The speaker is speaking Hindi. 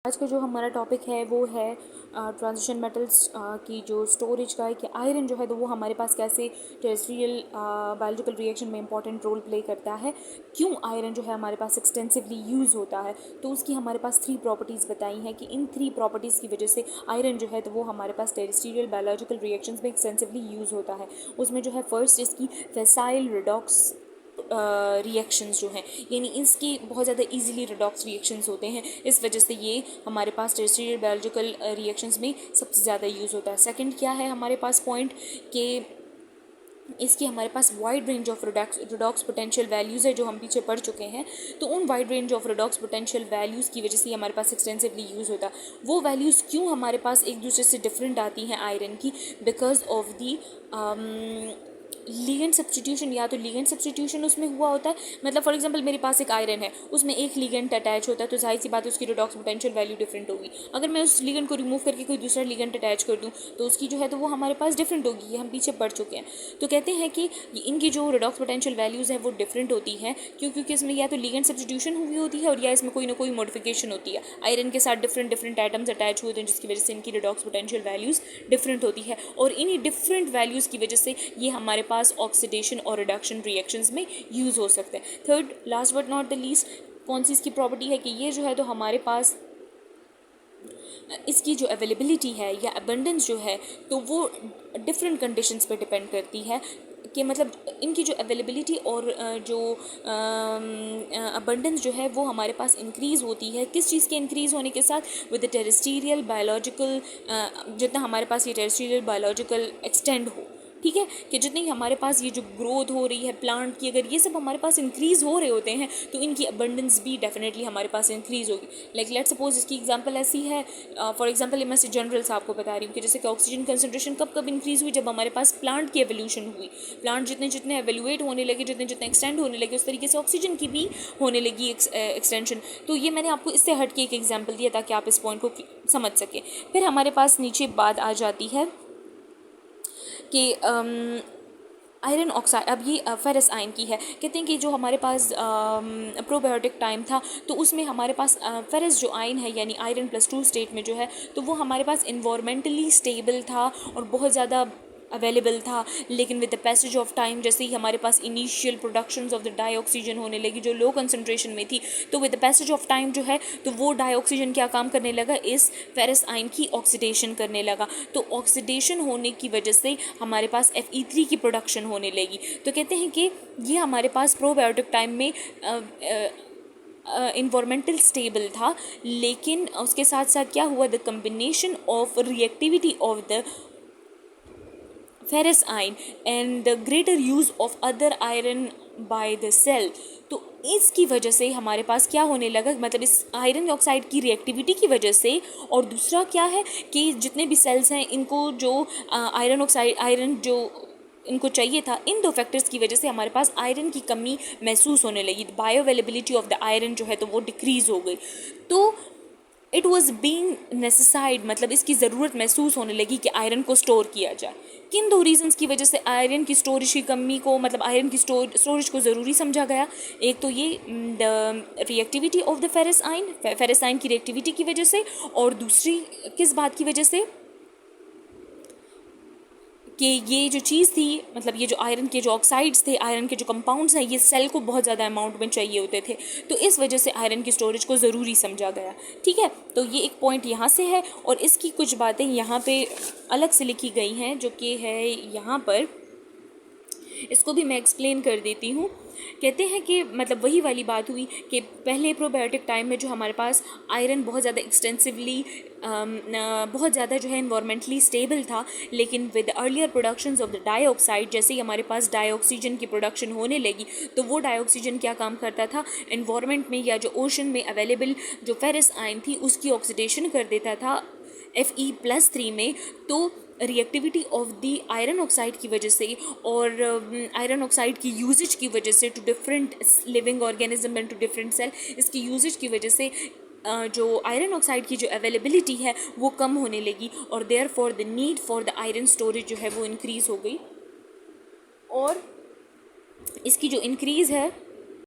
आज का जो हमारा टॉपिक है वो है ट्रांजिशन मेटल्स की जो स्टोरेज का है कि आयरन जो है तो वो हमारे पास कैसे टेरेस्ट्रियल बायोलॉजिकल रिएक्शन में इंपॉर्टेंट रोल प्ले करता है, क्यों आयरन जो है हमारे पास एक्सटेंसिवली यूज़ होता है। तो उसकी हमारे पास 3 प्रॉपर्टीज़ बताई हैं कि इन 3 प्रॉपर्टीज़ की वजह से आयरन जो है तो वो हमारे पास टेरेस्ट्रियल बायोलॉजिकल रिएक्शंस में एक्सटेंसिवली यूज़ होता है। उसमें जो है फर्स्ट इसकी फैसाइल रिडॉक्स रिएक्शंस जो हैं, यानी इसके बहुत ज़्यादा इजीली रिडॉक्स रिएक्शंस होते हैं, इस वजह से ये हमारे पास टेरेस्ट्रियल बायोलॉजिकल रिएक्शंस में सबसे ज़्यादा यूज़ होता है। सेकंड क्या है हमारे पास पॉइंट कि इसकी हमारे पास wide range of redox potential values है जो हम पीछे पढ़ चुके हैं। तो उन wide range of redox potential values की वजह से हमारे पास एक्सटेंसिवली यूज़ होता है। वो वैल्यूज़ क्यों हमारे पास एक दूसरे से डिफरेंट आती हैं आयरन की, because of the ligand substitution. या तो लिगेंड सब्स्टिट्यूशन उसमें हुआ होता है, मतलब फॉर एग्जांपल मेरे पास एक आयरन है, उसमें एक लिगेंड अटैच होता है, तो जाहिर सी बात है उसकी रिडॉक्स पोटेंशियल वैल्यू डिफरेंट होगी। अगर मैं उस लिगेंड को रिमूव करके कोई दूसरा लिगेंड अटैच कर दूँ तो उसकी जो है तो वो हमारे पास डिफरेंट होगी, ये हम पीछे पढ़ चुके हैं। तो कहते हैं कि इनकी जो रिडॉक्स पोटेंशियल वैल्यूज़ है वो डिफरेंट होती है, क्योंकि इसमें या तो लिगेंड सब्स्टिट्यूशन हुई होती है और या इसमें कोई ना कोई मॉडिफिकेशन होती है। आयरन के साथ डिफरेंट एटम्स अटैच हुए होते हैं जिसकी वजह से इनकी रिडॉक्स पोटेंशियल वैल्यूज़ डिफरेंट होती है, और इन्हीं डिफरेंट वैल्यूज़ की वजह से ये हमारे पास ऑक्सीडेशन और रिडक्शन रिएक्शंस में यूज़ हो सकते हैं। Third, last but not the least, कौन सी इसकी प्रॉपर्टी है कि ये जो है तो हमारे पास इसकी जो अवेलेबिलिटी है या अबंडेंस जो है तो वो डिफरेंट कंडीशंस पे डिपेंड करती है, कि मतलब इनकी जो अवेलेबिलिटी और जो अबंडेंस जो है वो हमारे पास इंक्रीज़ होती है। किस चीज़ के इंक्रीज़ होने के साथ? विद द टेरेस्ट्रियल बायोलॉजिकल, जितना हमारे पास ये टेरेस्ट्रियल बायोलॉजिकल एक्सटेंड हो, ठीक है, कि जितनी हमारे पास ये जो ग्रोथ हो रही है प्लांट की, अगर ये सब हमारे पास इंक्रीज़ हो रहे होते हैं तो इनकी अबंडेंस भी डेफिनेटली हमारे पास इंक्रीज़ होगी। लाइक लेट्स सपोज इसकी एग्जांपल ऐसी है, फॉर एग्जांपल मैं से जनरल से आपको बता रही हूँ कि जैसे कि ऑक्सीजन कंसंट्रेशन कब कब इंक्रीज़ हुई? जब हमारे पास प्लांट की एवोल्यूशन हुई। प्लांट जितने जितने एवेल्यूएट होने लगे, जितने जितने एक्सटेंड होने लगे, उस तरीके से ऑक्सीजन की भी होने लगी एक्सटेंशन। तो ये मैंने आपको इससे हट के एक एग्जाम्पल दिया ताकि आप इस पॉइंट को समझ सकें। फिर हमारे पास नीचे बात आ जाती है कि आयरन ऑक्साइड, अब ये फेरस आयन की है। कहते हैं कि जो हमारे पास प्रोबायोटिक टाइम था तो उसमें हमारे पास फेरस जो आयन है यानी आयरन +2 स्टेट में जो है तो वो हमारे पास इन्वायरमेंटली स्टेबल था और बहुत ज़्यादा अवेलेबल था। लेकिन with the passage of time, जैसे ही हमारे पास initial productions of the dioxygen होने लगी जो लो कंसंट्रेशन में थी, तो with the passage of time जो है तो वो डाइऑक्सीजन क्या काम करने लगा? इस फेरस आयन की ऑक्सीडेशन करने लगा। तो ऑक्सीडेशन होने की वजह से हमारे पास Fe3 की प्रोडक्शन होने लगी। तो कहते हैं कि ये हमारे पास प्रोबायोटिक टाइम में इन्वायरमेंटल स्टेबल था, लेकिन उसके साथ साथ क्या हुआ? The combination of reactivity of the ferrous ion and the greater use of other iron by the cell, तो इसकी वजह से हमारे पास क्या होने लगा? मतलब इस आयरन ऑक्साइड की रिएक्टिविटी की वजह से, और दूसरा क्या है कि जितने भी सेल्स हैं इनको जो आयरन जो इनको चाहिए था, इन 2 फैक्टर्स की वजह से हमारे पास आयरन की कमी महसूस होने लगी। Bio availability of the iron जो है तो वो डिक्रीज़ हो गई। तो इट वॉज बींग नेसेसाइड, मतलब इसकी ज़रूरत महसूस होने लगी कि आयरन को स्टोर किया जाए। किन 2 रीजंस की वजह से आयरन की स्टोरेज की कमी को, मतलब आयरन की स्टोरेज को ज़रूरी समझा गया? एक तो ये the reactivity of the ferrous ion की रिएक्टिविटी की वजह से, और दूसरी किस बात की वजह से? कि ये जो चीज़ थी, मतलब ये जो आयरन के जो ऑक्साइड्स थे, आयरन के जो कंपाउंड्स हैं, ये सेल को बहुत ज़्यादा अमाउंट में चाहिए होते थे, तो इस वजह से आयरन की स्टोरेज को ज़रूरी समझा गया। ठीक है, तो ये एक पॉइंट यहाँ से है, और इसकी कुछ बातें यहाँ पे अलग से लिखी गई हैं जो कि है यहाँ पर, इसको भी मैं एक्सप्लेन कर देती हूँ। कहते हैं कि मतलब वही वाली बात हुई कि पहले प्रोबायोटिक टाइम में जो हमारे पास आयरन बहुत ज़्यादा एक्सटेंसिवली बहुत ज़्यादा जो है इन्वायरमेंटली स्टेबल था, लेकिन with earlier productions of the dioxide, जैसे ही हमारे पास डाइऑक्सीजन की प्रोडक्शन होने लगी तो वो डाइऑक्सीजन क्या काम करता था? इन्वायरमेंट में या जो ओशन में अवेलेबल जो फेरस आयन थी उसकी ऑक्सीडेशन कर देता था Fe+3 में। तो reactivity of the iron oxide की वजह से और आयरन ऑक्साइड की यूजेज की वजह से to different living organism and to different cell, इसकी यूजेज की वजह से जो आयरन ऑक्साइड की जो अवेलेबिलिटी है वो कम होने लगी, और therefore the need for the iron storage जो है वो इंक्रीज़ हो गई। और इसकी जो इंक्रीज़ है